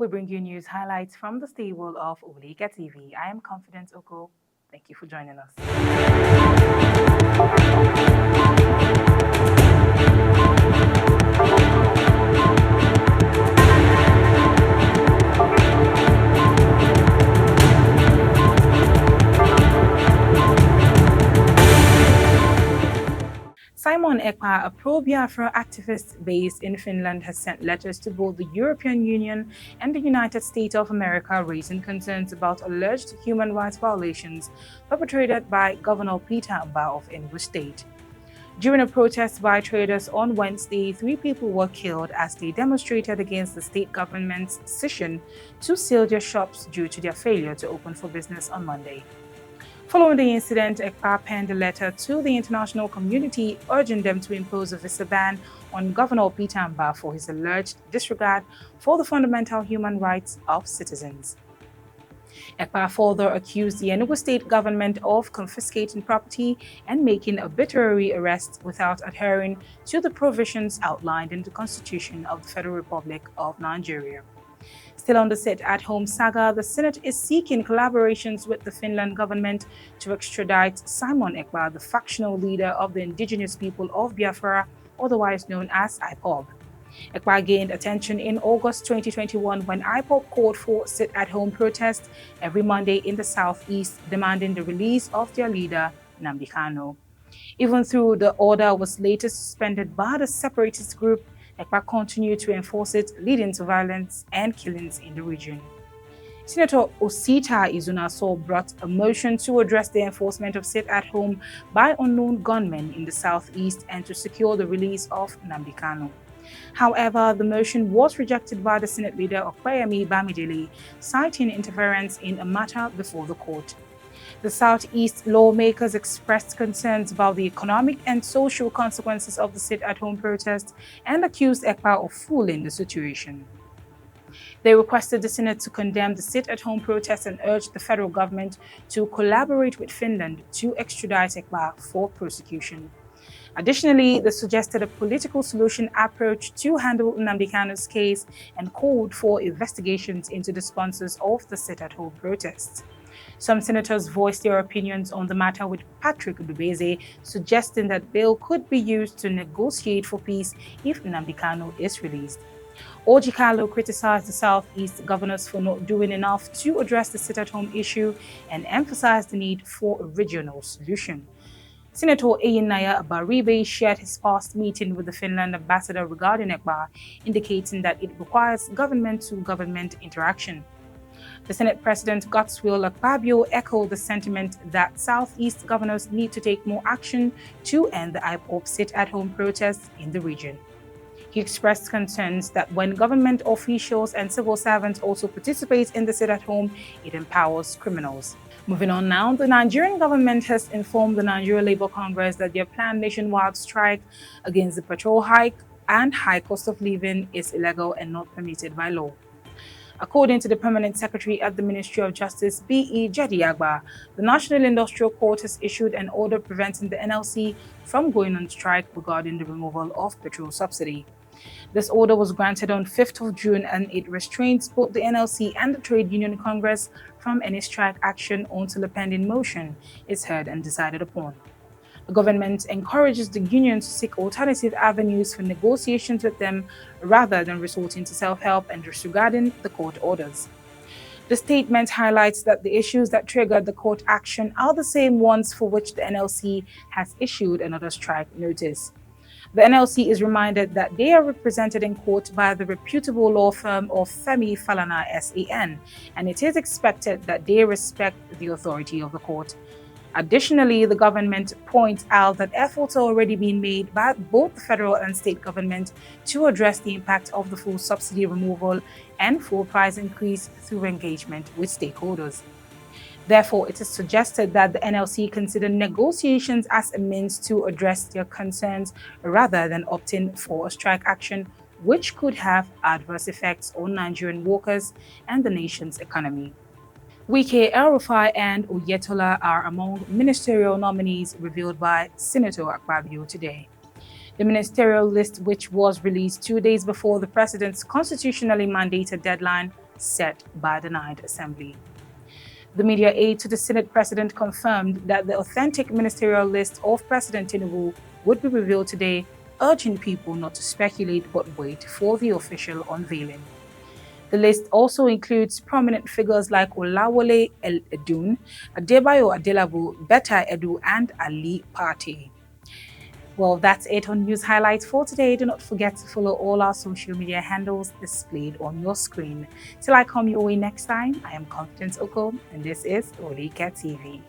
we bring you news highlights from the stable of Oweleketv. I am Confidence Oko. Thank you for joining us. Ekpa, a pro-Biafra activist based in Finland, has sent letters to both the European Union and the United States of America raising concerns about alleged human rights violations perpetrated by Governor Mbah of Enugu State. During a protest by traders on Wednesday, 3 people were killed as they demonstrated against the state government's decision to seal their shops due to their failure to open for business on Monday. Following the incident, Ekpa penned a letter to the international community urging them to impose a visa ban on Governor Mbah for his alleged disregard for the fundamental human rights of citizens. Ekpa further accused the Enugu state government of confiscating property and making arbitrary arrests without adhering to the provisions outlined in the Constitution of the Federal Republic of Nigeria. Still on the sit-at-home saga, the Senate is seeking collaborations with the Finland government to extradite Ekpa, the factional leader of the indigenous people of Biafra, otherwise known as IPOB. Ekpa gained attention in August 2021 when IPOB called for sit-at-home protests every Monday in the southeast, demanding the release of their leader, Nnamdi Kanu. Even though the order was later suspended by the separatist group, Ekpa continued to enforce it, leading to violence and killings in the region. Senator Osita Izunaso brought a motion to address the enforcement of sit-at-home by unknown gunmen in the southeast and to secure the release of Nnamdi Kanu. However, the motion was rejected by the Senate leader Okpeyemi Bamidele, citing interference in a matter before the court. The Southeast lawmakers expressed concerns about the economic and social consequences of the sit-at-home protest and accused Ekpa of fooling the situation. They requested the Senate to condemn the sit-at-home protest and urged the federal government to collaborate with Finland to extradite Ekpa for prosecution. Additionally, they suggested a political solution approach to handle Nnamdi Kanu's case and called for investigations into the sponsors of the sit-at-home protests. Some senators voiced their opinions on the matter, with Patrick Dubeze suggesting that bail could be used to negotiate for peace if Nnamdi Kanu is released. Ojikalo criticized the Southeast governors for not doing enough to address the sit-at-home issue and emphasized the need for a regional solution. Senator Eyinaya Baribe shared his past meeting with the Finland ambassador regarding Ekpa, indicating that it requires government-to-government interaction. The Senate President Godswill Akpabio echoed the sentiment that Southeast governors need to take more action to end the IPOB sit-at-home protests in the region. He expressed concerns that when government officials and civil servants also participate in the sit-at-home, it empowers criminals. Moving on now, the Nigerian government has informed the Nigeria Labour Congress that their planned nationwide strike against the petrol hike and high cost of living is illegal and not permitted by law. According to the Permanent Secretary at the Ministry of Justice, B.E. Agba, the National Industrial Court has issued an order preventing the NLC from going on strike regarding the removal of petrol subsidy. This order was granted on 5th of June and it restrains both the NLC and the Trade Union Congress from any strike action until a pending motion is heard and decided upon. The government encourages the union to seek alternative avenues for negotiations with them rather than resorting to self-help and disregarding the court orders. The statement highlights that the issues that triggered the court action are the same ones for which the NLC has issued another strike notice. The NLC is reminded that they are represented in court by the reputable law firm of Femi Falana SAN, and it is expected that they respect the authority of the court. Additionally, the government points out that efforts are already being made by both the federal and state government to address the impact of the fuel subsidy removal and fuel price increase through engagement with stakeholders. Therefore, it is suggested that the NLC consider negotiations as a means to address their concerns rather than opting for a strike action, which could have adverse effects on Nigerian workers and the nation's economy. Wike, El-Rufai, and Oyetola are among ministerial nominees revealed by Senator Akpabio today. The ministerial list, which was released 2 days before the president's constitutionally mandated deadline, set by the Ninth Assembly. The media aide to the Senate President confirmed that the authentic ministerial list of President Tinubu would be revealed today, urging people not to speculate but wait for the official unveiling. The list also includes prominent figures like Olawale El-Edun, Adebayo Adelabu, Betta Edu, and Ali Pate. Well, that's it on News Highlights for today. Do not forget to follow all our social media handles displayed on your screen. Till I come your way next time, I am Confidence Oko, and this is Oweleketv TV.